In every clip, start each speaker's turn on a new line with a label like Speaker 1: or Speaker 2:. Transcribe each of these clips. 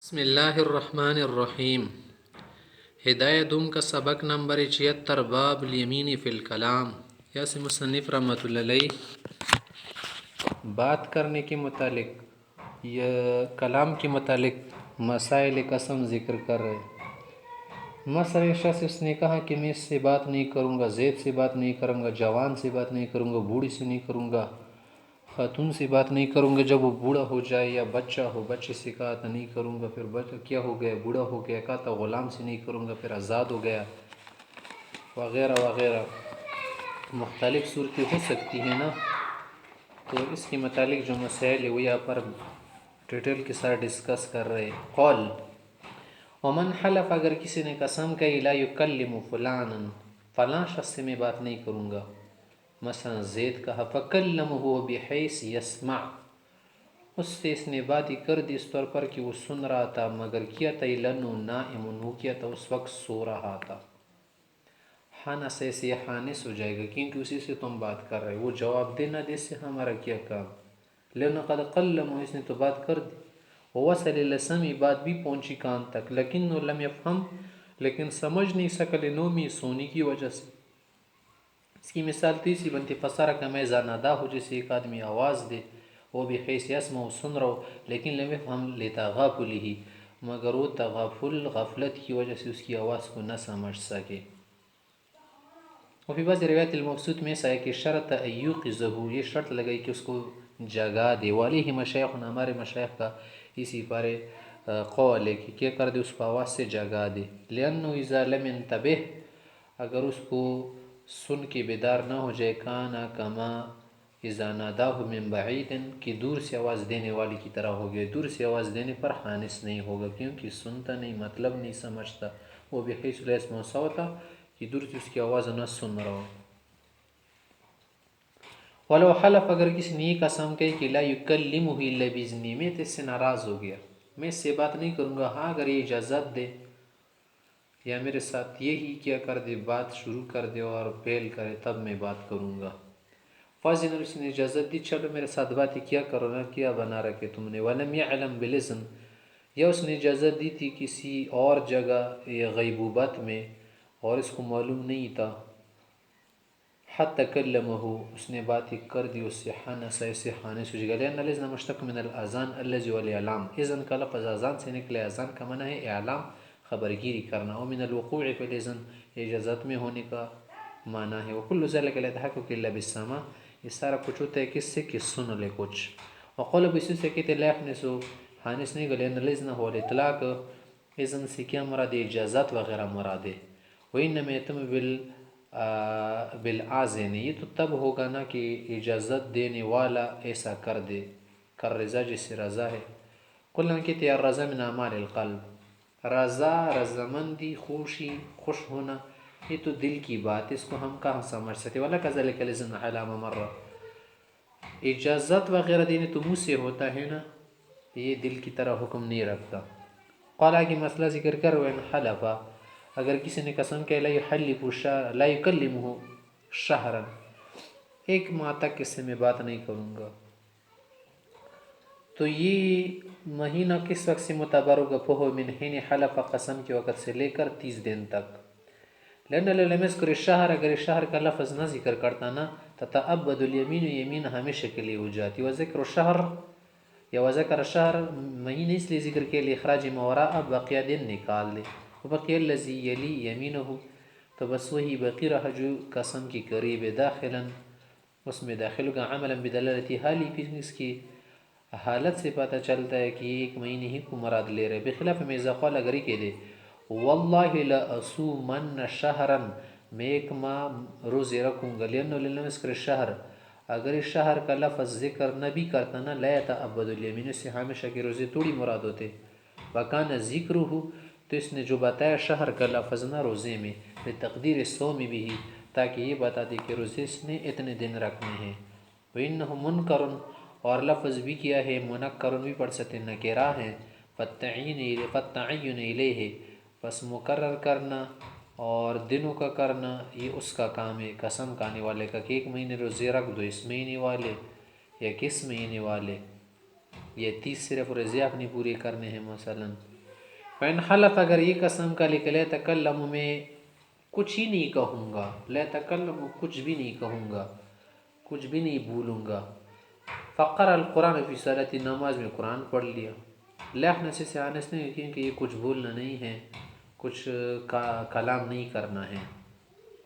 Speaker 1: بسم اللہ الرحمن الرحیم۔ ہدایت دوم کا سبق نمبر 76 باب الیمین فی الکلام۔ یا سے مصنف رحمۃ اللہ علیہ بات کرنے کے متعلق یا کلام کے متعلق مسائل قسم ذکر کر رہے۔ مثلا شخص اس نے کہا کہ میں اس سے بات نہیں کروں گا، زید سے بات نہیں کروں گا، جوان سے بات نہیں کروں گا، بوڑھی سے نہیں کروں گا، خاتون سے بات نہیں کروں گا جب وہ بوڑھا ہو جائے، یا بچہ ہو بچے سے کہا تو نہیں کروں گا، پھر بچہ کیا ہو گیا بوڑھا ہو گیا کہا تو غلام سے نہیں کروں گا، پھر آزاد ہو گیا وغیرہ وغیرہ۔ مختلف صورتیں ہو سکتی ہیں نا، تو اس کے متعلق جو مسائل ہے وہ یہاں پر ڈیٹیل کے ساتھ ڈسکس کر رہے۔ قول ومن حلف، اگر کسی نے قسم کہی لا یکلم فلانا، فلاں شخص سے میں بات نہیں کروں گا، مثلا زید کہا فکلمہ بحیث یسمع، اس سے اس نے بات ہی کر دی اس طور پر کہ وہ سن رہا تھا، مگر کیا تھا لنو نائم، وہ کیا تھا اس وقت سو رہا تھا۔ حنس سے حانس ہو جائے گا کیونکہ اسی سے تم بات کر رہے، وہ جواب دے نہ دے سے ہمارا کیا کام، لن قد قلمہ، اس نے تو بات کر دی، وصل لسمی، بات بھی پہنچی کان تک، لیکن لم یفہم، لیکن سمجھ نہیں سکا، لنومی، سونے کی وجہ سے۔ اس کی مثال تیسری بنتی فسرک میزا نادا ہو، جیسے ایک آدمی آواز دے، وہ بھی حیث یسمع، سن رہا ہو، لیکن لم یفہم لتغافلہ، مگر وہ تغافل غفلت کی وجہ سے اس کی آواز کو نہ سمجھ سکے۔ وفی بعض روایت المبسوط میں ایسا ہے کہ شرط ایوقظہ، یہ شرط لگائی کہ اس کو جگا دے، والیہ مشایخنا، ہمارے مشایخ کا اسی پارے قول ہے کہ کیا کر دے، اس کو آواز سے جگا دے، لأنه اذا لم ينتبه، اگر اس کو سن کے بیدار نہ ہو جائے، کانا کما اذا ناداہ من بعید، کہ دور سے آواز دینے والی کی طرح ہو گیا، دور سے آواز دینے پر حانس نہیں ہوگا کیونکہ سنتا نہیں، مطلب نہیں سمجھتا، وہ بحیث لا یسمع صوتا، کہ دور سے اس کی آواز نہ سن رہا ہو۔ ولو حلف، اگر کسی نے یہ قسم کہی کہ لا یکلمہ الا باذنی، میں تو اس سے ناراض ہو گیا، میں اس سے بات نہیں کروں گا، ہاں اگر یہ اجازت دے یا میرے ساتھ یہی کیا کر دے، بات شروع کر دے اور فیل کرے، تب میں بات کروں گا۔ فاذن، اس نے اجازت دی، چلو میرے ساتھ باتیں کیا کرو نا، کیا بنا رکھے تم نے۔ ولم یعلم بالاذن، یا اس نے اجازت دی تھی کسی اور جگہ یا غیبوبت میں اور اس کو معلوم نہیں تھا، حتی کلمہ، اس نے باتیں کر دی اس سے، حنس، ایسے حانس ہو جائے گا، لأن الاذن مشتق من الاذان الذی والاعلام، اذن کا لفظ اذان سے نکلے، اذان کا معنی ہے اعلام، خبرگیری کرنا، اور من الوقوع فی الاذن، اجازت میں ہونے کا معنی ہے، وکل ذلک لا يتحقق الا بالسماع، یہ سارا کچھ ہوتا ہے کس سے، کہ سن لے کچھ۔ وقول اسی سے کہتے لا يحنس، حانس نہیں گا، لأن الاذن هو الاطلاق، اذن سے کیا مراد ہے، اجازت وغیرہ مراد ہے۔ وانما یتم بالآذن، یہ تو تب ہوگا نا کہ اجازت دینے والا ایسا کر دے، کر رضا، جس سے رضا ہے۔ قلنا کہتے ہیں الرضا من اعمال القلب، رضا، رضامندی، خوشی، خوش ہونا، یہ تو دل کی بات، اس کو ہم کہاں سمجھ سکتے۔ وَلَكَذَلِكَ الْإِذْنُ عَلَى مَا مَرَّ، اجازت وغیرہ دینے تو منہ سے ہوتا ہے نا، یہ دل کی طرح حکم نہیں رکھتا۔ قال آگے مسئلہ ذکر کر، وَإِنْ حَلَفَ، اگر کسی نے قسم کہ لا يحلف لا يكلمه شهرا، ایک ماہ تک کس سے میں بات نہیں کروں گا، تو یہ مہینہ کس وقت سے معتبر ہوگا، فهو من حين حلف، قسم کے وقت سے لے کر 30 دن تک، لأن لم يذكر الشهر، اگر شہر کا لفظ نہ ذکر کرتا نا، تتعبد الیمین، یمین ہمیشہ کے لیے ہو جاتی، وذکر الشہر، یا وذکر الشہر، مہینہ اس لیے ذکر کے لیے اخراج ما وراء، بقیہ دن نکال دے، وبقی الذی یلی یمینہ، تو بس وہی باقی رہا جو قسم کی قریب ہے، داخلا، اس میں داخل ہوگا، عملا بدلالتی حالی، پھر اس کی حالت سے پتہ چلتا ہے کہ ایک مہینے ہی کو مراد لے رہے، بخلاف میں اذا قال، اگر ہی کہہ دے واللہ لأصومن شہرا، میں ایک ماہ روزے رکھوں گا، لأنه لم يذكر الشہر، اگر اس شہر کا لفظ ذکر نہ بھی کرتا نا، لا يتعبد الیمین، اس سے ہمیشہ کے روزے توڑی مراد ہوتے، وکان ذکرہ، تو اس نے جو بتایا شہر کا لفظ نہ روزے میں، تقدیر الصوم بھی، تاکہ یہ بتا دے کہ روزے اس نے اتنے دن رکھنے ہیں۔ وَإِنَّهُ مُنْكَرٌ، اور لفظ بھی کیا ہے، منکرن بھی پڑھ سکتے، نکرہ ہیں، فَالتَّعِينُ إِلَيْهِ، پس مقرر کرنا اور دنوں کا کرنا، یہ اس کا کام ہے، قسم کھانے والے کا، کہ ایک مہینے روزے رکھ دو، اس مہینے والے یا کس مہینے والے، یہ 30 صرف روزے اپنی پورے کرنے ہیں مثلا، فإن حلف اگر یہ قسم کا کہ لا تکلم میں کچھ ہی نہیں کہوں گا، لا تکلم کچھ بھی نہیں کہوں گا، کچھ بھی نہیں بولوں گا، فقرأ القرآن فی صلاتی نماز میں قرآن پڑھ لیا، لحن سے آنس نہیں کیونکہ یہ کچھ بولنا نہیں ہے، کچھ کلام نہیں کرنا ہے۔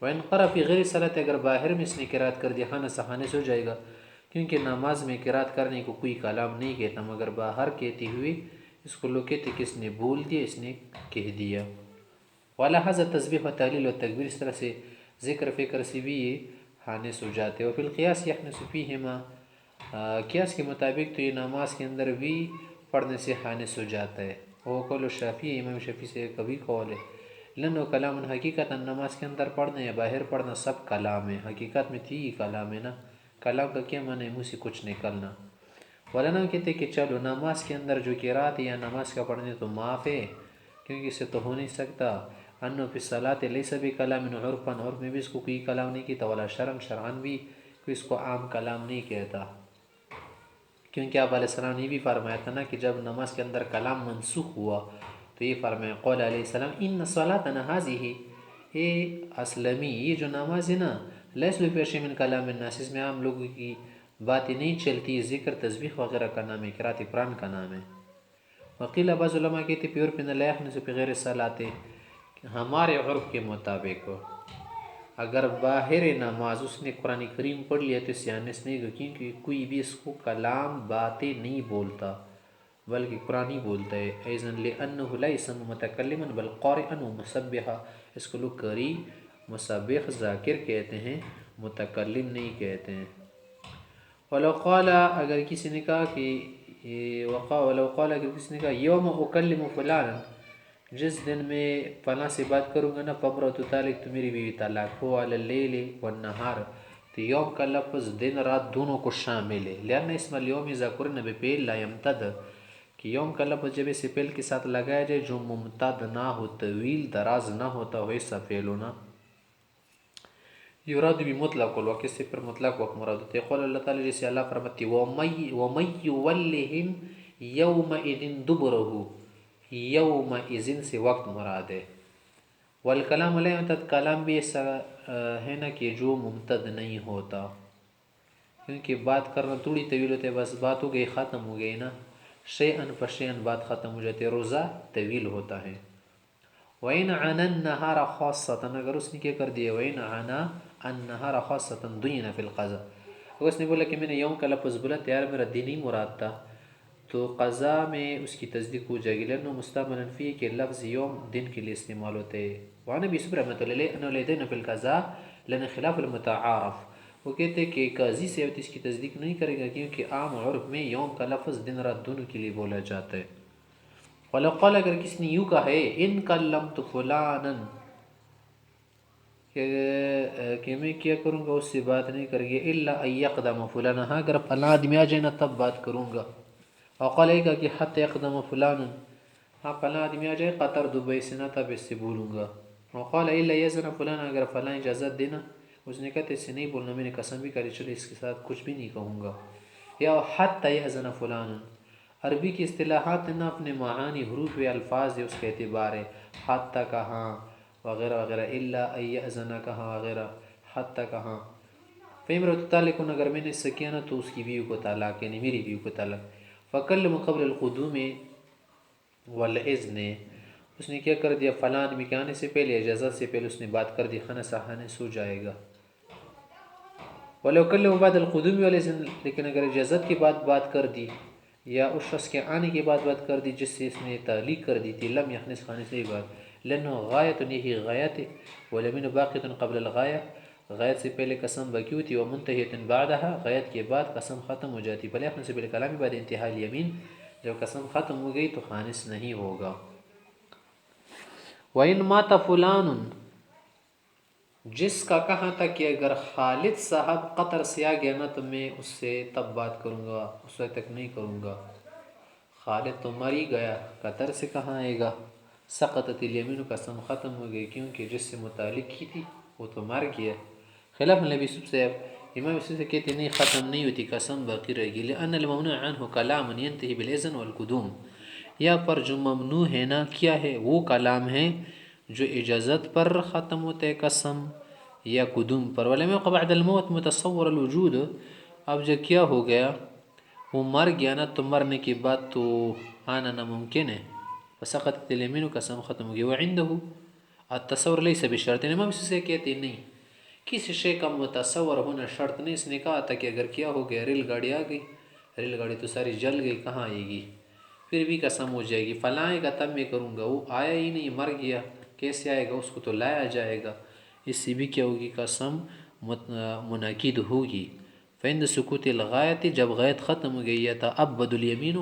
Speaker 1: وَإِنْ قَرَأَ فِي غَيْرِ صلاة اگر باہر میں اس نے قرات کر دیا خانہ سہانے سے ہو جائے گا، کیونکہ نماز میں قرات کرنے کو کوئی کلام نہیں کہتا، مگر باہر کہتے ہوئے اس کو لوگ کہتے کہ اس نے بول دیا، اس نے کہہ دیا۔ وَلَحَظَ تسبیح و تحلیل و تکبیر، اس طرح سے ذکر فکر سے بھی یہ حانس ہو جاتے ہیں۔ وفی القیاس یحنس فیہما، قیاس کے مطابق تو یہ نماز کے اندر بھی پڑھنے سے حانس ہو جاتا ہے۔ وہ قول شافعی، امام شافعی سے کبھی قول ہے، لنو کلام حقیقت نماز کے اندر پڑھنا یا باہر پڑھنا سب کلام ہے، حقیقت میں تھی کلام ہے نا، کلام کا کیا معنی ہے؟ منہ سے کچھ نکلنا۔ ولانا کہتے کہ چلو نماز کے اندر جو قرات یا نماز کا پڑھنے تو معاف ہے، کیونکہ اس سے تو ہو نہیں سکتا، انو فی الصلاۃ لیس بکلام عرفا، عرف میں بھی اس کو کوئی کلام نہیں کہتا، ولا شرعا، شرعاً بھی کوئی اس کو عام کلام نہیں کہتا، کیونکہ آپ علیہ السلام نے یہ بھی فرمایا تھا نا کہ جب نماز کے اندر کلام منسوخ ہوا تو یہ فرمایا، قول علیہ السلام ان صلاتنا هذه، اے اسلمی یہ جو نماز ہے نا، لیس بفیش من کلام الناس، اس میں عام لوگوں کی باتیں نہیں چلتی، ذکر تسبیح وغیرہ کا نام ہے، قرات قرآن کا نام ہے۔ وقیل بعض علماء کہتے پیور پن لا یحنس بغیر صلاۃ، ہمارے عرف کے مطابق اگر باہر نماز اس نے قرآن کریم پڑھ لیا تو اس سے حانس نہیں گا، کیونکہ کوئی بھی اس کو کلام باتیں نہیں بولتا بلکہ قرآن ہی بولتا ہے۔ ایذن لأنه لا يسمى متکلما بل قارئا ومسبحا، اس کو لوگ قاری، مسبح، ذاکر کہتے ہیں، متکلم نہیں کہتے ہیں۔ ولو قال اگر کسی نے کہا کہ ولو قال اگر کسی نے کہا یوم اکلم فلانا، جس دن میں فلاں سے بات کروں گا نا، فامرأۃ طالق، تو میری بیوی طلاق ہو، علی اللیل والنہار، تو یوم کا لفظ دن رات دونوں کو شامل ہے، لأن اسم اليوم اذا قرن بفعل لا يمتد، کہ یوم کا لفظ جب اسے فعل کے ساتھ لگایا جائے جو ممتد نہ ہو، طویل دراز نہ ہوتا ہو، ایسا فعل ہونا، یراد بھی مطلق الوقت، اس سے پھر مطلق وقت مراد ہوتے ہیں۔ قول اللہ تعالیٰ جیسے اللہ فرماتی وَمَن يُوَلِّهِمْ يَوْمَئِذٍ دُبُرَهُ، یومئذ سے وقت مراد ہے۔ والکلام لا یمتد، کلام بھی ایسا ہے نا کہ جو ممتد نہیں ہوتا، کیونکہ بات کرنا تھوڑی طویل ہوتا ہے، بس بات ہو گئی ختم ہو گئی نا، شیئن فشیئن بات ختم ہو جاتی ہے، روزہ طویل ہوتا ہے۔ وَإِنْ عَنَا النَّهَارَ خَاصَّةً، اگر اس نے کیا کر دیا، وَإِنْ عَنَا النَّهَارَ خَاصَّةً دُعِنَ فِي الْقَضَاء، اگر اس نے بولا کہ میں نے یوم کا لفظ بولا یار میرا دن ہی مراد تھا، تو قضا میں اس کی تصدیق ہو جائے گی، لأنه مستعمل فی کہ لفظ یوم دن کے لیے استعمال ہوتے ہیں۔ وعن ابی صبر رحمۃ اللہ علیہ انه لدینا فی القضاء لنا خلاف المتعارف، وہ کہتے ہیں کہ قاضی سے اس کی تصدیق نہیں کرے گا، کیونکہ عام عرف میں یوم کا لفظ دن رات دونوں کے لیے بولا جاتا ہے۔ وَلَوْ قَالَ اگر کسی نے یوں کہا ہے ان کلمت فلانا، کہ میں کیا کروں گا اس سے بات نہیں کریں گے، الا ان یقدم فلانا، ہاں اگر فلاں آدمی آ جائے نا تب بات کروں گا۔ وقال ایک کہ حتی یقدم فلانا، ہاں فلاں آدمی آ جائے قطر دبئی سے نا تب اس سے بولوں گا۔ وقال الا یزن فلانا، اگر فلاں اجازت دینا، اس نے کہا اس سے نہیں بولنا، میں نے قسم بھی کری چلے اس کے ساتھ کچھ بھی نہیں کہوں گا۔ یا حتی یزن فلانا، عربی کی اصطلاحات نا اپنے معانی حروف و الفاظ ہے، اس کا اعتبار ہے، حتی کہاں وغیرہ وغیرہ، الا ان یأذن کہاں وغیرہ، حتی کہاں۔ فامرأۃ طالق، اگر میں نے اس سے کیا نا تو اس کی بیوی کو طلاق، یعنی میری بیوی کو طلاق۔ فکلم قبل القدوم والاذن، اس نے کیا کر دیا، فلاں آدمی کے آنے سے پہلے، اجازت سے پہلے اس نے بات کر دی، خانہ سہانے سو جائے گا۔ ولو کلم بعد القدوم والاذن، لیکن اگر اجازت کے بعد بات کر دی یا اس شخص کے آنے کے بعد بات کر دی جس سے اس نے تعلیق کر دی تھی، لم یحنس، خانے سے ہی بات، لانه غایت، یہی غایت ہے، والیمین باقیۃ قبل الغایہ، غایت سے پہلے قسم باقی ہوتی، ومنتہیۃ بعدها، غایت کے بعد قسم ختم ہو جاتی، فلا یحنس بالکلام بعد انتہاء الیمین، جب قسم ختم ہو گئی تو خانس نہیں ہوگا۔ وَإِنْ مَاتَ فُلَانٌ، جس کا کہا تھا کہ اگر خالد صاحب قطر سے آ گیا نا تو میں اس سے تب بات کروں گا، اس وقت تک نہیں کروں گا۔ خالد تو مر ہی گیا، قطر سے کہاں آئے گا؟ سقطت الیمین، قسم ختم ہو گئی، کیونکہ جس سے متعلق کی تھی وہ تو مر گیا۔ خلاف نبی سے امام یوسف سے کہتے نہیں، ختم نہیں ہوتی، قسم باقی رہے گی، لأن الممنوع عنہ کلام ينتهي بالاذن والقدوم، یا پر جو ممنوع ہے نا کیا ہے وہ کلام ہے جو اجازت پر ختم ہوتا ہے قسم یا قدوم پر. ولم يبق بعد الموت متصور الوجود. اب جو کیا ہو گیا وہ مر گیا نا تو مرنے کے بعد تو آنا ناممکن ہے. فسقطت الیمین قسم ختم ہو گئی. وعنده التصور لیس بشرط. امام سے کہتے نہیں کسی شے کا متصور ہونا شرط نہیں. اس نے کہا تھا کہ اگر کیا ہو گیا ریل گاڑی آ گئی، ریل گاڑی تو ساری جل گئی، کہاں آئے گی؟ پھر بھی قسم ہو جائے گی فلاں آئے گا تب میں کروں گا. وہ آیا ہی نہیں، مر گیا، کیسے آئے گا؟ اس کو تو لایا جائے گا. اس سے بھی کیا ہوگی؟ قسم منعقد ہوگی. فعند سکوت الغایت، جب غیت ختم ہو گئی، یا تعبد الیمین.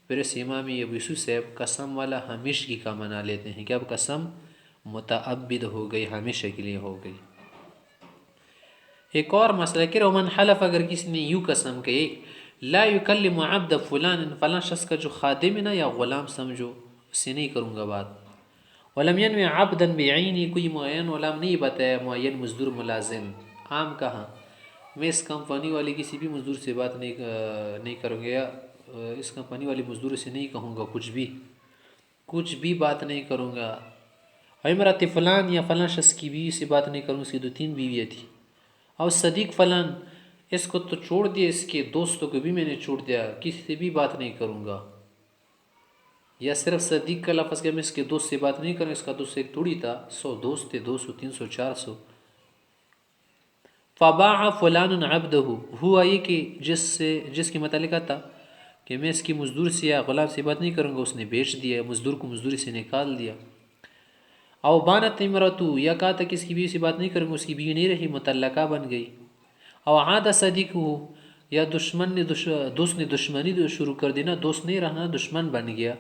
Speaker 1: پھر اس امام ابو یوسف صاحب قسم والا ہمیشگی کا منا لیتے ہیں کہ اب قسم متعبد ہو گئی، ہمیشہ کے لیے ہو گئی. ایک اور مسئلہ کہ ومن حلف، اگر کسی نے یوں قسم کہی لا یکلم عبد فلان، فلاں شخص کا جو خادم ہے نا یا غلام سمجھو، اس سے نہیں کروں گا بات. ولم ینوی عبدا بعینی، کوئی معین غلام نہیں بتایا، معین مزدور ملازم. عام کہاں میں اس کمپنی والے کسی بھی مزدور سے بات نہیں کروں گا، یا اس کمپنی والے مزدور سے نہیں کہوں گا کچھ بھی بات نہیں کروں گا. امرات فلان، یا فلاں شخص کی بیوی سے بات نہیں کروں، اس کی 2-3 بیویاں تھی. اور صدیق فلان، اس کو تو چھوڑ دیا، اس کے دوستوں کو بھی میں نے چھوڑ دیا، کسی سے بھی بات نہیں کروں گا. یا صرف صدیق کا لفظ کہ میں اس کے دوست سے بات نہیں کروں، اس کا دوست ایک تھوڑی تھا، 100 دوست تھے، 200 300 400. فباع فلان عبدہ، ہوا یہ کہ جس کے متعلق تھا کہ میں اس کی مزدور سے یا غلام سے بات نہیں کروں گا، اس نے بیچ دیا، مزدور کو مزدوری سے نکال دیا. او بانت امرتو، یا کہا تھا کہ اس کی بیوی سے بات نہیں کروں گا، اس کی بیوی نہیں رہی، مطلقہ بن گئی. او عاد صدیق ہو، یا دوست نے دشمنی شروع کر دی نا، دوست نہیں رہا، دشمن بن گیا.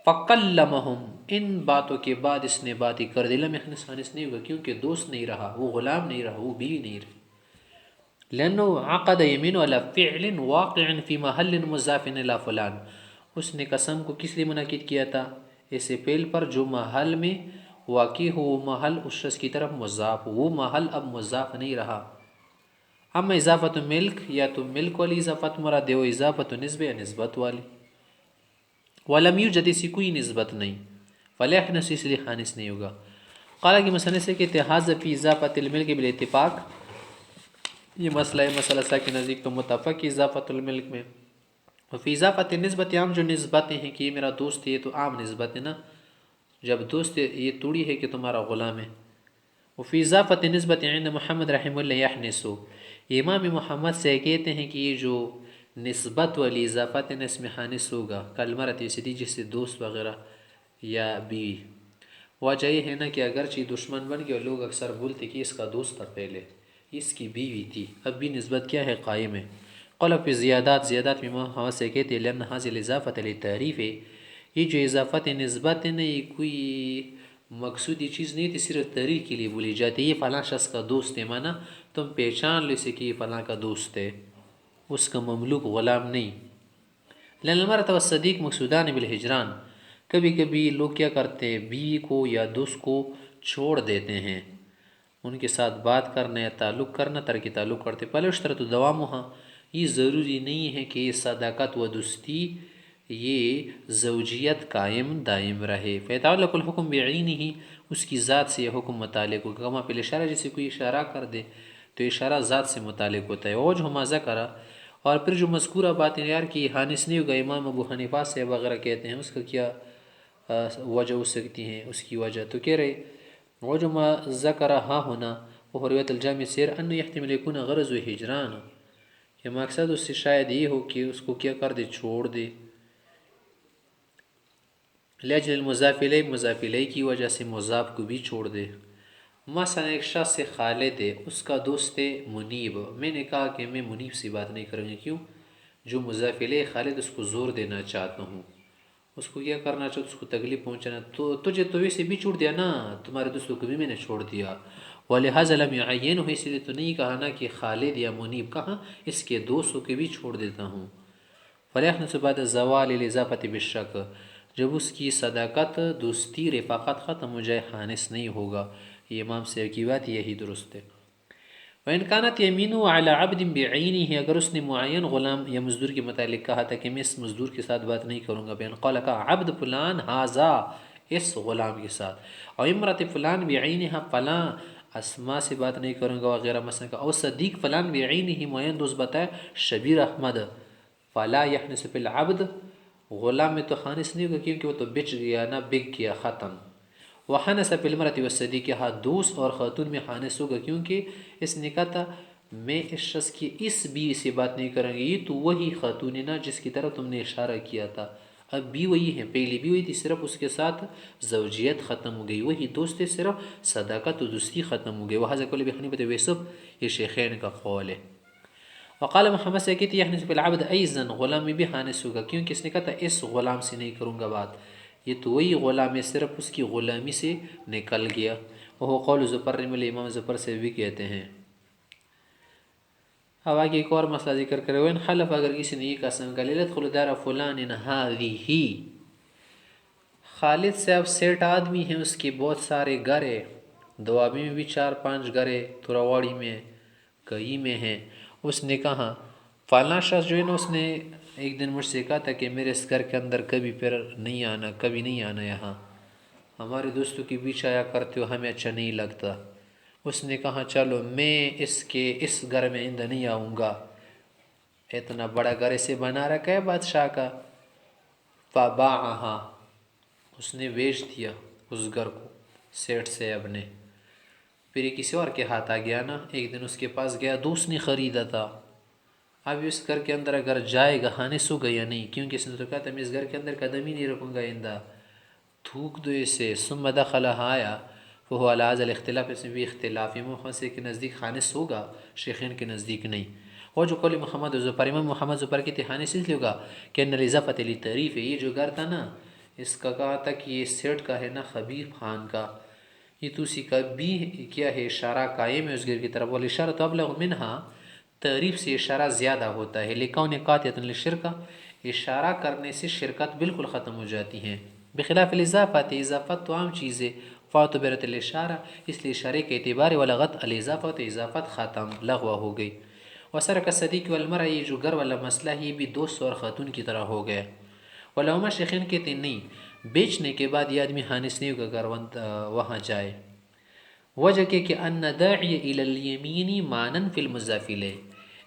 Speaker 1: فکلمہم، ان باتوں کے بعد اس نے بات ہی کر دی. لم یخنس خانس نہیں ہوگا، کیونکہ دوست نہیں رہا، وہ غلام نہیں رہا، وہ بیوی نہیں رہی. لأنه عقد یمین على فعل واقع فی محل مضاف الی فلان، اس نے قسم کو کس لیے منعقد کیا تھا؟ ایسے فعل پر جو محل میں واقع ہو، وہ محل اس شخص کی طرف مضاف ہو، وہ محل اب مضاف نہیں رہا. اما اضافت ملک، یا تو ملک والی اضافت مراد ہے، وہ اضافت نسبت یا نسبت والی. ولم یوجد، اسی کوئی نسبت نہیں. فلیحنس، اس لیے خانس نہیں ہوگا. قال کی مسئلے سے کہ اتحاز فی اضافت الملک بالاتفاق، یہ مسئلہ ہے، مسئلہ سا کے نزدیک تو متفق اضافت الملک میں. فی اضافت نسبت، عام جو نسبتیں ہیں کہ یہ میرا دوست ہے، یہ تو عام نسبت ہے نا، جب دوست یہ توڑی ہے کہ تمہارا غلام ہے. وفی اضافت نسبت عند محمد رحمہ اللہ یحنسو، امام محمد سے کہتے ہیں کہ یہ جو نسبت والی اضافت ہے اس میں حانس ہوگا. کلمرت سیدھی، جس سے دوست وغیرہ یا بیوی. وجہ یہ ہے نا کہ اگرچہ دشمن بن گیا، لوگ اکثر بولتے کہ اس کا دوست تھا، پہلے اس کی بیوی تھی، اب بھی نسبت کیا ہے؟ قائم ہے. قلب پہ زیادات میں محمد سے کہتے ہیں لأن حاصل اضافت علی تعریف ہے، یہ جو اضافت نسبت ہے نا، یہ کوئی مقصودی چیز نہیں تھی، صرف تعریف کے لیے بولی جاتی ہے. یہ فلاں شخص کا دوست ہے، مانا تم پہچان لے سے کہ یہ فلاں کا دوست ہے، اس کا مملوک غلام نہیں. لأن المرأة والصدیق مقصودان بالہجران، کبھی کبھی لوگ کیا کرتے ہیں، بیوی کو یا دوست کو چھوڑ دیتے ہیں، ان کے ساتھ بات کرنا یا تعلق کرنا، ترک تعلق کرتے. پہلے اشترط دوامها، یہ ضروری نہیں ہے کہ یہ صداقت و دوستی، یہ زوجیت قائم دائم رہے. فیتعلق الحکم بعینہ، اس کی ذات سے یہ حکم متعلق ہوگا. کما پہلے اشارہ، جسے کوئی اشارہ کر دے تو اشارہ ذات سے متعلق ہوتا ہے. وجہ ما ذکر، اور پھر جو مذکورہ باتیں یار کی حانس نہیں ہوگا، امام ابو حنیفہ سے وغیرہ کہتے ہیں، اس کا کیا وجہ ہو سکتی ہیں؟ اس کی وجہ تو کہہ رہے وجہ ما ذکر ہا ہونا وہ روایت الجامع سیر انه يحتمل يكون غرض و ہجران، کہ مقصد اس سے شاید یہ ہو کہ اس کو کیا کر دے، چھوڑ دے. لاجل المضاف الیہ، مضاف الیہ کی وجہ سے مضاف کو بھی چھوڑ دے. مثلا ایک شخص سے خالد ہے، اس کا دوست ہے منیب، میں نے کہا کہ میں منیب سے بات نہیں کروں گی، کیوں؟ جو مضاف الیہ خالد، اس کو زور دینا چاہتا ہوں، اس کو کیا کرنا چاہتا، اس کو تکلیف پہنچانا. تو تجھے تو ویسے بھی چھوڑ دیا نا، تمہارے دوستوں کو بھی میں نے چھوڑ دیا. ولہذا لم يعین، اس لیے تو نہیں کہا نا کہ خالد یا منیب، کہاں اس کے دوستوں کے بھی چھوڑ دیتا ہوں. فلیحنس بعد زوال الاضافت بالشک، جب اس کی صداقت، دوستی، رفاقت ختم ہو جائے، خانس نہیں ہوگا. یہ امام سے کی بات یہی درست ہے. وَإِنْ كَانَتْ يَمِينُهُ عَلَى عَبْدٍ بِعَيْنِهِ، اگر اس نے معین غلام یا مزدور کے متعلق کہا تھا کہ میں اس مزدور کے ساتھ بات نہیں کروں گا، بین قال کہا عبد فلان ہاذا، اس غلام کے ساتھ، اور امرت فلان بعینها فلاں اسما سے بات نہیں کروں گا وغیرہ مثلا کا، اور صدیق فلان بعینہ معین دوست بتایا شبیر احمد، فلا یحنس فی العبد، غلام میں تو خانس نہیں ہوگا کیونکہ وہ تو بچ گیا نا، بک گیا، ختم۔ وحنس فی المرأة والصدیق، ہاں دوست اور خاتون میں خانس ہوگا کیونکہ اس نے کہا تھا میں اس شخص کی اس بیوی سے بات نہیں کروں گی، یہ تو وہی خاتون ہے نا جس کی طرف تم نے اشارہ کیا تھا، اب بھی وہی ہے، پہلی بھی وہی تھی، صرف اس کے ساتھ زوجیت ختم ہو گئی، وہی دوست ہے، صرف صداقت و دوستی ختم ہو گئی۔ وہذا قول ابی حنیفہ ویسب، یہ شیخین کا قول ہے۔ وقال محمد سے کہتی یحنس فی العبد ایضا، غلام میں بھی حانس ہوگا کیونکہ اس نے کہا تھا اس غلام سے نہیں کروں گا بات، یہ تو وہی غلام ہے، صرف اس کی غلامی سے نکل گیا۔ وہ قول زفر، امام زفر سے بھی کہتے ہیں۔ اب آگے ایک اور مسئلہ ذکر کرے، وَإِنْ حلف، اگر کسی نے یہ قسم کا لِيَدْخُلُ دَارَ فُلَانٍ هَذِهِ، خالد صاحب سیٹ آدمی ہیں، اس کے بہت سارے گھر ہے، دوابی میں بھی 4-5 گھر ہے، تھوڑاواڑی میں، کئی میں ہیں۔ اس نے کہا فلاں شخص جو ہے نا، اس نے ایک دن مجھ سے کہا تھا کہ میرے اس گھر کے اندر کبھی پھر نہیں آنا، کبھی نہیں آنا، یہاں ہمارے دوستوں کے بیچ آیا کرتے ہو، ہمیں اچھا نہیں لگتا۔ اس نے کہا چلو میں اس گھر میں آئندہ نہیں آؤں گا، اتنا بڑا گھر اسے بنا رکھا ہے بادشاہ کا۔ فباعہا، اس نے بیچ دیا اس گھر کو، سیٹ سے اپنے۔ پھر یہ کسی اور کے ہاتھ آ گیا نا، ایک دن اس کے پاس گیا، دوست نے خریدا تھا، اب اس گھر کے اندر اگر جائے گا خانس ہوگا یا نہیں، کیونکہ اس نے تو کہا تھا میں اس گھر کے اندر قدم ہی نہیں رکھوں گا آئندہ، تھوک دو اسے۔ ثم دخلها آیا، وہ علی هذا الاختلاف، اس میں بھی اختلاف، امام محمد کے نزدیک خانس ہوگا، شیخین کے نزدیک نہیں۔ وہ جو قول محمد ظفر، امام محمد ظفر کی خانس اس لیے ہوگا کہ ان الاضافۃ للتعریف، یہ جو گھر تھا نا، اس کا کہا تھا کہ یہ سیٹ کا ہے نا، خبیب خان کا، یہ تو اسی کا بھی کیا ہے، اشارہ قائم ہے اس گھر کی طرف، والاشارۃ ابلغ منہا، تعریف سے اشارہ زیادہ ہوتا ہے، لکون قاطعۃ للشرک، اشارہ کرنے سے شرکت بالکل ختم ہو جاتی ہیں، بخلاف الاضافت، اضافت تو عام چیز ہے، فاعتبرت الاشارہ، اس لیے اشارے کے اعتبار، ولغت الاضافت، اضافت ختم، لغو ہو گئی۔ وسرق الصدیق والمرأة، یہ جو گھر والا مسئلہ ہے یہ بھی دوست اور خاتون کی طرح ہو گیا۔ علماء شیخین کہتے ہیں نہیں، بیچنے کے بعد یہ آدمی خانس نہیں ہوگا، اگر وہاں جائے۔ وجہ کہ ان داعی الی الیمین مانن فی المضاف الیہ،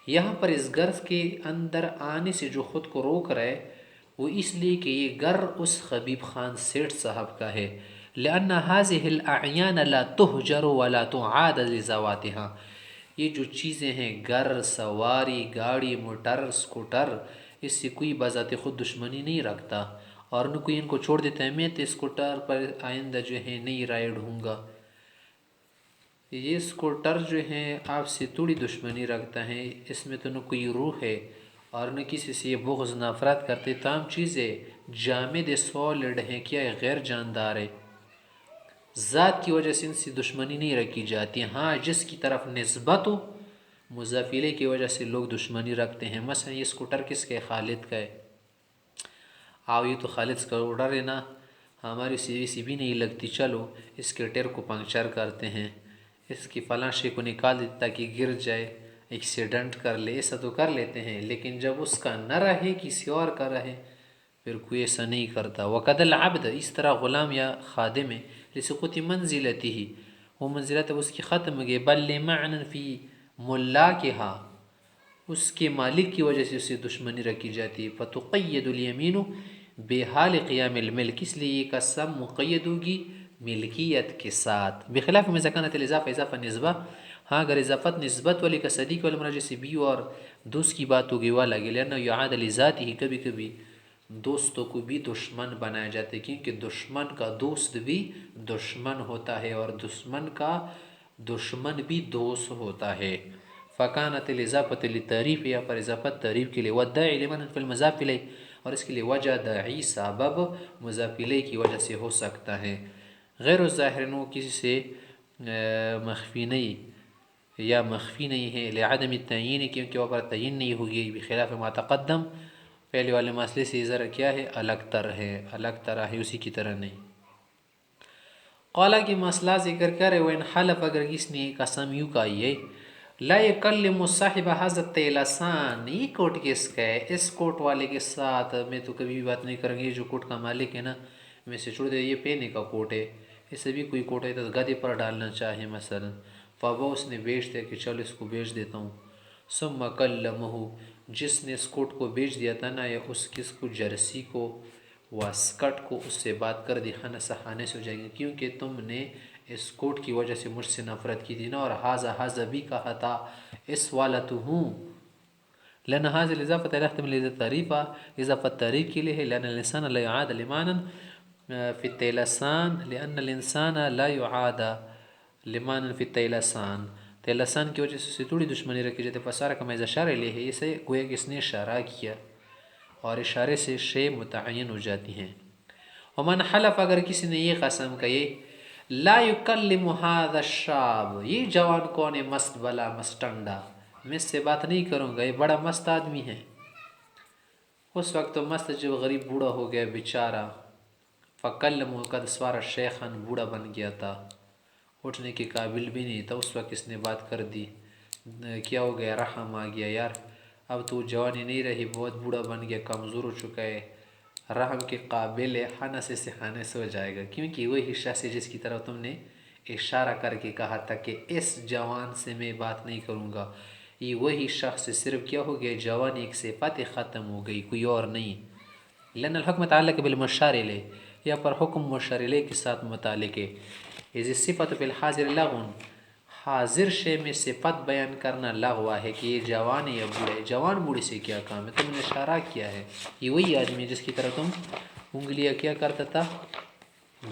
Speaker 1: یہاں پر اس گھر کے اندر آنے سے جو خود کو روک رہا ہے وہ اس لیے کہ یہ گھر اس خبیب خان سیٹھ صاحب کا ہے، لأن هذه الاعیان لا تہجر ولا تعاد لذواتها، یہ جو چیزیں ہیں گھر، سواری، گاڑی، موٹر، اسکوٹر، اس سے کوئی بذات خود دشمنی نہیں رکھتا، اور نہ کوئی ان کو چھوڑ دیتا ہے میں تو اسکوٹر پر آئندہ جو ہے نہیں رائڈ ہوں گا، یہ اسکوٹر جو ہیں آپ سے تھوڑی دشمنی رکھتا ہے، اس میں تو نہ کوئی روح ہے اور نہ کسی سے یہ بغض نفرت کرتے، تمام چیزیں جامد سالڈ ہیں، کیا ہے، غیر جاندار ہے، ذات کی وجہ سے ان سے دشمنی نہیں رکھی جاتی۔ ہاں جس کی طرف نسبت ہو، مضاف الیہ کی وجہ سے لوگ دشمنی رکھتے ہیں، مثلا یہ اسکوٹر کس کا ہے، خالد کا ہے، آؤ یہ تو خالد کا آرڈر ہے نا، ہماری سی بھی نہیں لگتی، چلو اس کے ٹیر کو پنکچر کرتے ہیں، اس کی فلاں شے کو نکال دیتا تاکہ گر جائے، ایکسیڈنٹ کر لے، ایسا تو کر لیتے ہیں، لیکن جب اس کا نہ رہے کسی اور کا رہے پھر کوئی ایسا نہیں کرتا۔ وقد العبد، اس طرح غلام یا خادم ہے، لسقوط منزلتہ، وہ منزلت اس کی ختم ہو گئی، بل لمعنى فی ملاکہا، اس کے مالک کی وجہ سے اسے دشمنی رکھی جاتی ہے، فتقید الیمین بحال قیام الملک، اس لیے یہ قسم مقید ہوگی ملکیت کے ساتھ، بخلاف میں زکانت الاضافہ، اضافہ نسبہ، ہاں اگر اضافت نسبت والی کا صدیق والمرا جیسے بیو اور دوست کی بات ہوگی وہ لگے، لأنه یعاد لذاتی ہی، کبھی کبھی دوستوں کو بھی دشمن بنایا جاتا ہے، کیونکہ دشمن کا دوست بھی دشمن ہوتا ہے اور دشمن کا دشمن بھی دوست ہوتا ہے۔ فکانت الاضافۃ للتعریف، یا پر اضافت تعریف کے لیے، والداعی لمن فی المضاف الیہ، اور اس کے لیے وجہ داعی سبب مضاف الیہ کی وجہ سے ہو سکتا ہے، غیر الظاہر، وہ کسی سے مخفی نہیں یا مخفی نہیں ہے، لعدم التعیین، کیونکہ وہ پر تعین نہیں ہوگی، بخلاف ما تقدم، پہلے والے مسئلے سے ذرا کیا ہے، الگ تر ہے، الگ طرح ہے، اسی کی طرح نہیں۔ قالا کی مسئلہ ذکر کرے، وَإِنْ حَلَفَ، اگر کس نے قسم یوں کہی ہے، لا یکلم صاحب حضرت لسان، یہ کوٹ کس کا ہے؟ اس کوٹ والے کے ساتھ میں تو کبھی بھی بات نہیں کروں گی. یہ جو کوٹ کا مالک ہے نا میں سے چھوڑ دے، یہ پہنے کا کوٹ ہے. اسے بھی کوئی کوٹ ہے تو گدے پر ڈالنا چاہے مثلا، فابا اس نے بیچ دیا کہ چلو اس کو بیچ دیتا ہوں. ثم کلمہ، جس نے اس کوٹ کو بیچ دیا تھا نا، یا اس کس کو جرسی کو واسکٹ کو، اس سے بات کر دی. خانہ سہانے سے ہو جائیں گے کیونکہ تم نے اس کوٹ کی وجہ سے مجھ سے نفرت کی تھی نا. اور حاضہ بھی کہا تھا اس والا تو ہوں، لأن هذه الإضافة لا تحتمل التعريفة، إضافة تحريك له، لأن الإنسان لا يعاد لمانا في التيلسان، لأن الإنسان لا يعاد لمانا في التيلسان. تیلسان کی وجہ سے تھوڑی دشمنی رکھی جاتی. فسارہ کا محض اشارہ لے ہے، اسے گویا کہ اس نے اشارہ کیا اور اشارے سے شے متعین ہو جاتی ہیں. ومن حلف، اگر کسی نے یہ قسم کہی، لا یکلم هذا الشاب، یہ جوان کون ہے؟ مست بلا مستنڈا، میں اس سے بات نہیں کروں گا، یہ بڑا مست آدمی ہے. اس وقت تو مست جو غریب بوڑھا ہو گیا بیچارہ. فکلمہ قد صار شیخا، بوڑھا بن گیا تھا، اٹھنے کے قابل بھی نہیں تھا. اس وقت اس نے بات کر دی. کیا ہو گیا؟ رحم آ گیا، یار اب تو جوانی نہیں رہی، بہت بوڑھا بن گیا، کمزور ہو چکا ہے، رحم کے قابل ہے، خانہ سے سکھانے سے ہو جائے گا. کیونکہ وہی شخص ہے جس کی طرف تم نے اشارہ کر کے کہا تھا کہ اس جوان سے میں بات نہیں کروں گا. یہ وہی شخص صرف کیا ہو گیا؟ جوانی ایک صفت ختم ہو گئی، کوئی اور نہیں. لأن الحکم متعلق بالمشار الیہ، یا پر حکم مشار الیہ کے ساتھ متعلق ہے. اذ صفت فی الحاضر لغو، حاضر شے میں صفت بیان کرنا لغو ہے کہ یہ جوان ہے یا بوڑھا ہے. جوان بوڑھے سے کیا کام ہے؟ تم نے اشارہ کیا ہے، یہ وہی آدمی ہے جس کی طرح تم انگلیاں کیا کرتا تھا؟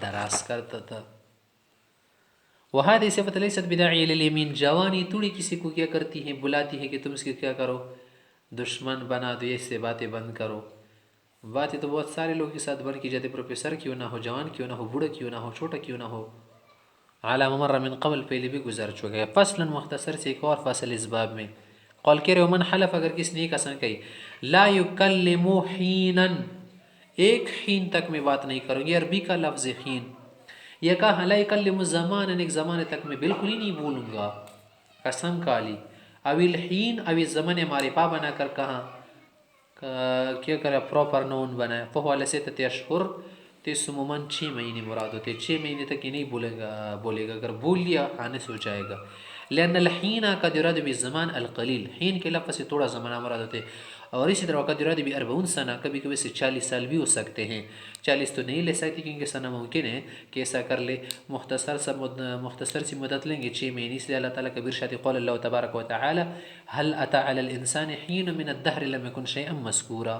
Speaker 1: دراز کرتا تھا. وہذه صفت لیست بداعی للیمین، جوانی توڑی کسی کو کیا کرتی ہیں؟ بلاتی ہیں کہ تم اس کے کیا کرو؟ دشمن بنا دو، اس سے باتیں بند کرو. باتیں تو بہت سارے لوگوں کے ساتھ بند کی جاتی، پروفیسر کیوں نہ ہو، جوان کیوں نہ ہو، بوڑھا کیوں نہ ہو، چھوٹا کیوں نہ ہو. علامہ مر من قبل، پہلے بھی گزر چکا ہے. فصل مختصر سے ایک اور فصل اس باب میں. قول کہہ رہے من حلف، اگر کس نے ایک قسم کہی، لا یکلم حینا، ایک حین تک میں بات نہیں کروں گی. عربی کا لفظ حین، یہ کہا لا یکلم زمانا، ایک زمانے تک میں بالکل ہی نہیں بولوں گا، قسم کالی. اوی الحین، اوی زمانے ہمارے پا بنا کر کہاں کیا کرے؟ پراپر نون بنایا. فہو علی ستۃ اشہر، تو اس عموماً 6 مہینے مراد ہوتے. 6 مہینے تک یہ نہیں بولے گا، اگر بول لیا خانس ہو جائے گا. لأن الحین قد یراد بالزمان القلیل، حین کے لفظ سے تھوڑا زمانہ مراد ہوتے. اور اسی طرح قد یراد ب40 سنہ، کبھی کبھی سے 40 سال بھی ہو سکتے ہیں. 40 تو نہیں لے سکتی کیونکہ سنہ ممکن ہے کہ ایسا کر لے. مختصر سی مدت لیں گے 6 مہینے. اس لیے اللہ تعالیٰ کا ارشاد قول اللہ تبارک و تعالی هل اتى على الانسان حین من الدهر لم يكن شيئا مذکورا.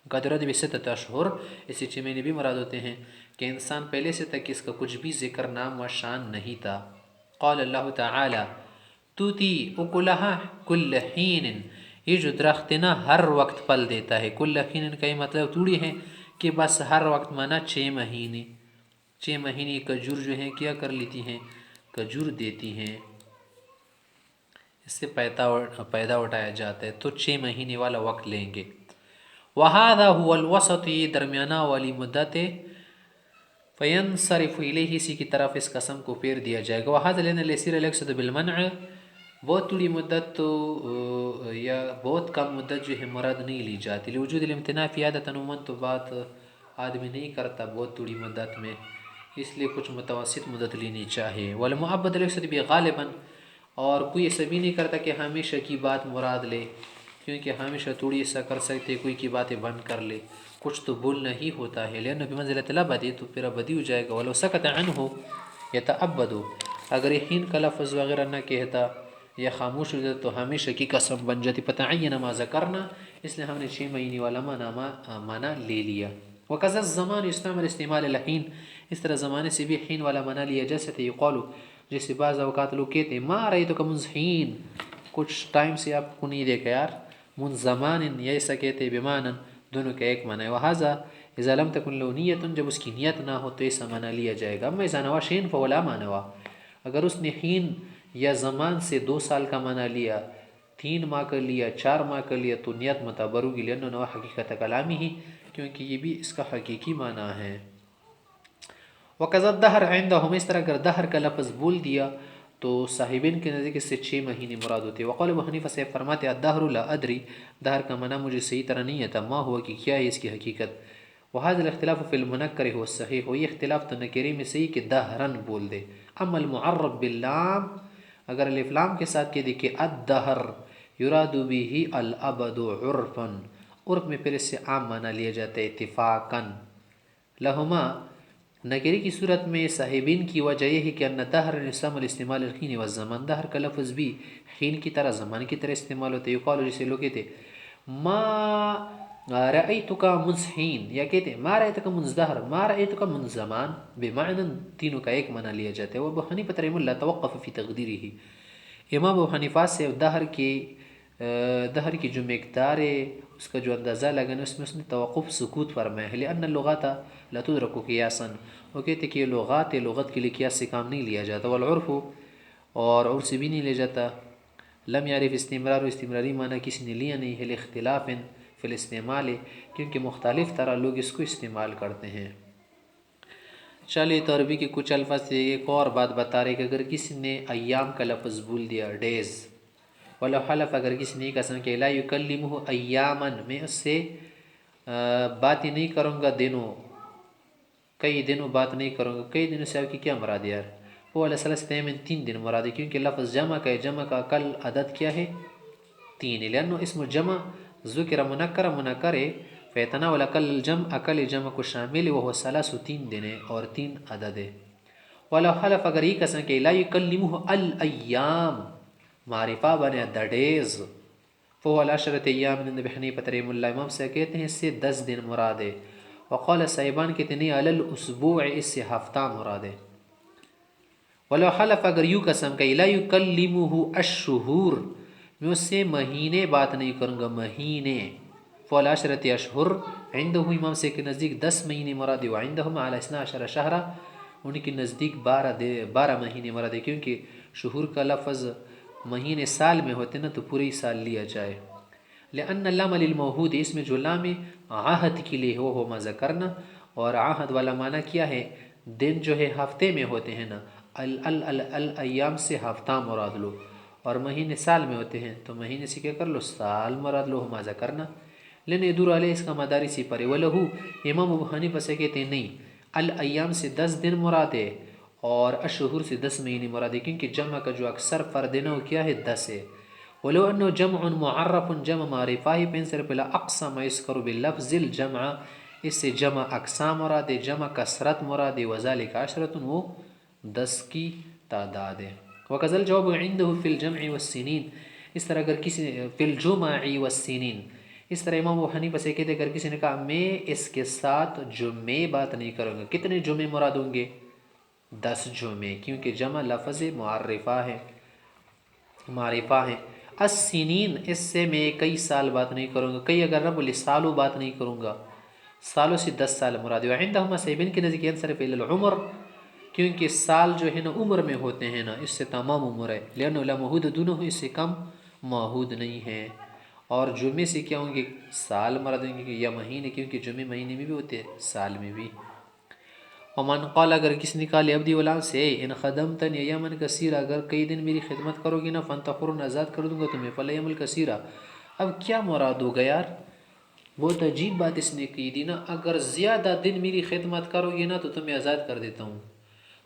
Speaker 1: قد یراد بستۃ اشہر، اسی 6 مہینے بھی مراد ہوتے ہیں کہ انسان پہلے سے تک اس کا کچھ بھی ذکر نام و شان نہیں تھا. قال اللہ تعالی توتی اکلہا کل حین، یہ جو درخت نا ہر وقت پل دیتا ہے. کل حین کا یہ مطلب تھوڑی ہے کہ بس ہر وقت مانا 6 مہینے. 6 مہینے کجور جو ہیں کیا کر لیتی ہیں؟ کجور دیتی ہیں، اس سے پیدا اٹھایا جاتا ہے. تو 6 مہینے والا وقت لیں گے. وَهَذَا هُوَ الْوَسَطُ، یہ درمیانہ والی مدت ہے. فَيَنْصَرِفُ إِلَيْهِ، اسی کی طرف اس قسم کو پھیر دیا جائے گا. وَهَذَا لَنَا الْيَسِيرَ الْيَقْصَدُ بِالْمَنْعِ، بہت تھوڑی مدت تو یا بہت کم مدت جو ہے مراد نہیں لی جاتی. لوجود الامتناع فی عادت عموماً تو بات آدمی نہیں کرتا بہت تھوڑی مدت میں، اس لیے کچھ متوسط مدت لینی چاہیے. وَالْمُعَبَّدُ الْيَقْصَدُ بِغَالِبًا، اور کوئی ایسا بھی نہیں کرتا کہ ہمیشہ کی بات مراد لے، کیونکہ ہمیشہ تھوڑی ایسا کر سکتے کوئی کی باتیں بند کر لے، کچھ تو بولنا ہی ہوتا ہے. لأنه بمنزلۃ الابدی، تو پھر ابدی ہو جائے گا. ولو سکت عنہ یتعبد، اگر یقین کا لفظ وغیرہ نہ کہتا یا خاموش ہو جاتا تو ہمیشہ کی قسم بن جاتی. فتعین ما ذکرنا، اس لیے ہم نے 6 مہینے والا معنی لے لیا. وکذا الزمان استعمال استعمال الحین، اس طرح زمانے سے بھی حین والا معنی لیا جیسے تھے. یقال، جیسے بعض اوقات لوگ کہتے ہیں ما رأیتک منذ حین، کچھ ٹائم سے آپ کو نہیں دیکھا یار. منذ زمان، یا ایسا کہتے بمعنی، دونوں کا ایک معنی ہے. وہذا اذا لم تکن له نیت، جب اس کی نیت نہ ہو تو ایسا معنی لیا جائے گا. اما اذا نوى شيئا فهو لا معنى له، اگر اس نے حین یا زمان سے 2 سال کا معنی لیا، 3 ماہ کا لیا، 4 ماہ کا لیا، تو نیت معتبر ہوگی. لأنه نوى حقیقت کلامی ہی، کیونکہ یہ بھی اس کا حقیقی معنی ہے. وَكَذَا الدَّهْرَ عِنْدَهُمْ، اس طرح اگر دہر کا لفظ بول دیا تو صاحبین کے نزدیک اس سے 6 مہینے مراد ہوتے ہیں۔ وقال ابو حنیفہ سے فرماتے الدہر لا ادری، دہر کا معنی مجھے صحیح طرح نہیں آتا، ما ہوا کہ کیا ہے اس کی حقیقت۔ وهذا الاختلاف في المنکر هو الصحیح، اور یہ اختلاف تو نکرے میں صحیح کہ دہرن بول دے۔ اما المعرب باللام، اگر الف لام کے ساتھ کہہ دے کہ الدہر یراد به الابد عرفا، عرف میں پھر اس سے عام معنی لیا جاتا ہے اتفاقا۔ لہما، نکرے کی صورت میں صاحبین کی وجہ یہ ہے کہ ان دہر یستعمل الاستعمال الحین والزمان، دہر کا لفظ بھی حین کی طرح زمان کی طرح استعمال ہوتے ہیں۔ یقال، جسے لوگ کہتے ما رأیتک منذ حین، یا کہتے ما رأیتک منذ دہر، ما رأیتک منذ زمان، بمعنی تینوں کا ایک معنی لیا جاتا ہے۔ وہ ابو حنیفہ رحمہ اللہ توقف فی تقدیرہ، امام ابو حنیفہ سے دہر کی جو مقدار ہے اس کا جو اندازہ لگانا اس نے توقف سکوت فرمایا ہے، لأن اللغات لا تدرک قیاسا، وہ کہتے کہ یہ لغات ہے، لغت کے لیے قیاس سے کام نہیں لیا جاتا، والعرف، اور عرف سے بھی نہیں لیا جاتا، لم یعرف استمرار، استمراری معنی کسی نے لیا نہیں ہے، لاختلاف فی الاستعمال، کیونکہ مختلف طرح لوگ اس کو استعمال کرتے ہیں۔ چلیے تو عربی کے کچھ الفاظ سے ایک اور بات بتا رہے کہ اگر کسی نے ایام کا لفظ بول دیا، ڈیز، ولو حلف، اگر کسی نے یہ قسم کہ لا یکلمہ ایاما، میں اس سے بات ہی نہیں کروں گا دنوں، کئی دنوں بات نہیں کروں گا، کئی دنوں سے آپ کی کیا مراد ہے یار؟ وہ علیہ السلام میں 3 دن مراد ہے، کیونکہ لفظ جمع کا ہے، جمع کا کل عدد کیا ہے 3 ہے، لأنه اسم جمع ذکر منکر ہے، فیتناول اقل الجمع، اقل جمع کو شامل ہے، وہ 3 دن ہے اور 3 عدد ہے۔ ولو حلف، اگر یہ قسم کہ لا یکلمہ الایام، معرفہ بنے دا ڈیز، فهو العشرۃ ایام، ابن حنیفہ رحمہ اللہ امام سے کہتے ہیں اس سے 10 دن مراد ہے۔ وقال صاحبان کہتے ہیں علی الاسبوع، اس سے ہفتہ مراد ہے۔ ولو حلف، اگر یوں قسم کہ لا یکلمہ الشہور، میں اس سے مہینے بات نہیں کروں گا، مہینے، فهو العشرۃ اشہر، عندہ امام سے کے نزدیک 10 مہینے مراد ہے، وعندہم علی 12 شہرا، ان کے نزدیک 12 مہینے مراد ہے، کیونکہ شہور کا لفظ مہینے سال میں ہوتے نا تو پوری سال لیا جائے۔ لأن اللام للموحود، اس میں جو لام عہد کے لیے وہ ما ذکرنا، اور عہد والا معنی کیا ہے؟ دن جو ہے ہفتے میں ہوتے ہیں نا، الایام سے ہفتہ مراد لو، اور مہینے سال میں ہوتے ہیں تو مہینے سے کیا کر لو؟ سال مراد لو، ما ذکرنا، لن یدور علیہ، اس کا مداری سی پرے۔ ولہو، امام ابو حنیفہ سے کہتے ہیں نہیں، الایام سے 10 دن مراد ہے، اور اشہر سے 10 مہینے مراد ہے، کیونکہ جمع کا جو اکثر فرد ہے نا وہ کیا ہے؟ 10 ہے۔ ولو انه جمع معرف، جمع معرفہ ہی، پینسر پہلا اقسام یذکر باللفظ الجمع، اس سے جمع اقسام مراد ہے، جمع کثرت مراد ہے، وذالک عشرۃ، وہ 10 کی تعداد ہے۔ وکذا الجواب عنده فی الجمع والسنین، اس طرح اگر کسی فی الجمع والسنین، اس طرح امام ابو حنیفہ سے کہتے اگر کسی نے کہا میں اس کے ساتھ جمعے بات نہیں کروں گا، کتنے جمعے مراد ہوں گے؟ 10 جمعے، کیونکہ جمع لفظ معرفہ ہے، معرفہ ہے۔ السنین، اس سے میں کئی سال بات نہیں کروں گا، کئی اگر رب سالوں بات نہیں کروں گا، سالوں سے 10 سال مراد ہے۔ عندہم صاحبین کے نزدیک انصرف الی العمر، کیونکہ سال جو ہے نا عمر میں ہوتے ہیں نا، اس سے تمام عمر ہے، لأنه لا موعود دونہ، اس سے کم موعود نہیں ہے۔ اور جمعے سے کیا ہوں گے؟ سال مراد ہوں گے، یا مہینے، کیونکہ جمعے مہینے میں بھی ہوتے ہیں، سال میں بھی۔ ومن قال، اگر کسی نے کہا لعبدی غلام سے ان خدمتنی ایاما کثیرا، اگر کئی دن میری خدمت کرو گی نا، فانت حر، آزاد کر دوں گا تمہیں، فالیام کثیرا، اب کیا مراد ہوگا یار؟ بہت عجیب بات اس نے کی دی نا، اگر زیادہ دن میری خدمت کرو گی نا تو تمہیں آزاد کر دیتا ہوں۔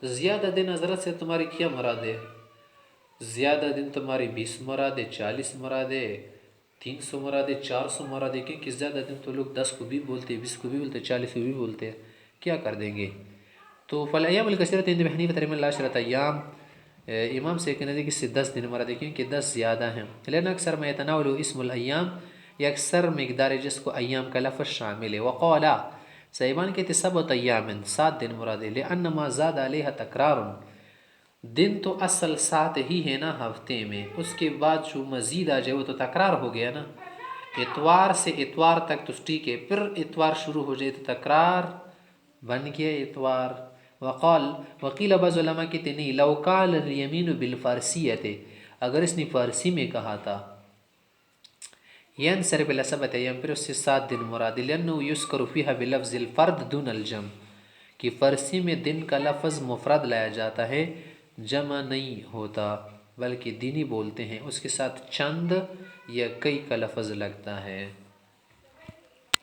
Speaker 1: زیادہ دن حضرت سے تمہاری کیا مراد ہے؟ زیادہ دن تمہاری 20 مراد ہے، 40 مراد ہے، 300 مراد ہے، 400 مراد ہے، کیونکہ زیادہ دن تو لوگ 10 کو بھی بولتے، 20 کو بھی بولتے، 40 کو بھی بولتے، کیا کر دیں گے؟ تو فالایام الکثیرۃ عند ابن حنیفہ رحمہ اللہ 10 ایام، امام سے کہ نزدیک اس سے 10 دن مراد ہے، کیونکہ 10 زیادہ ہیں، لأن اکثر ما يتناول اسم الایام، یہ اکثر مقدار جس کو ایام کا لفظ شامل ہے۔ وقالا، صاحبان کہتے 7 ایام، 7 دن مراد ہے، لأن ما زاد علیہ تکرار، دن تو اصل 7 ہی ہے نا ہفتے میں، اس کے بعد جو مزید آ جائے وہ تو تکرار ہو گیا نا، اتوار سے اتوار تک تو ٹھیک ہے، پھر اتوار شروع ہو جائے تو تکرار بن گیا اتوار۔ وقیل بعض علماء کہتے نہیں، لو قال الیمین بالفارسیت، اگر اس نے فارسی میں کہا تھا ینصرف الی 7 ایام، پھر اس سے 7 دن مراد ہے، لأنه یذکر فیہا بلفظ الفرد دون الجمع، کہ فارسی میں دن کا لفظ مفرد لایا جاتا ہے، جمع نہیں ہوتا بلکہ دینی بولتے ہیں، اس کے ساتھ چند یا کئی کا لفظ لگتا ہے۔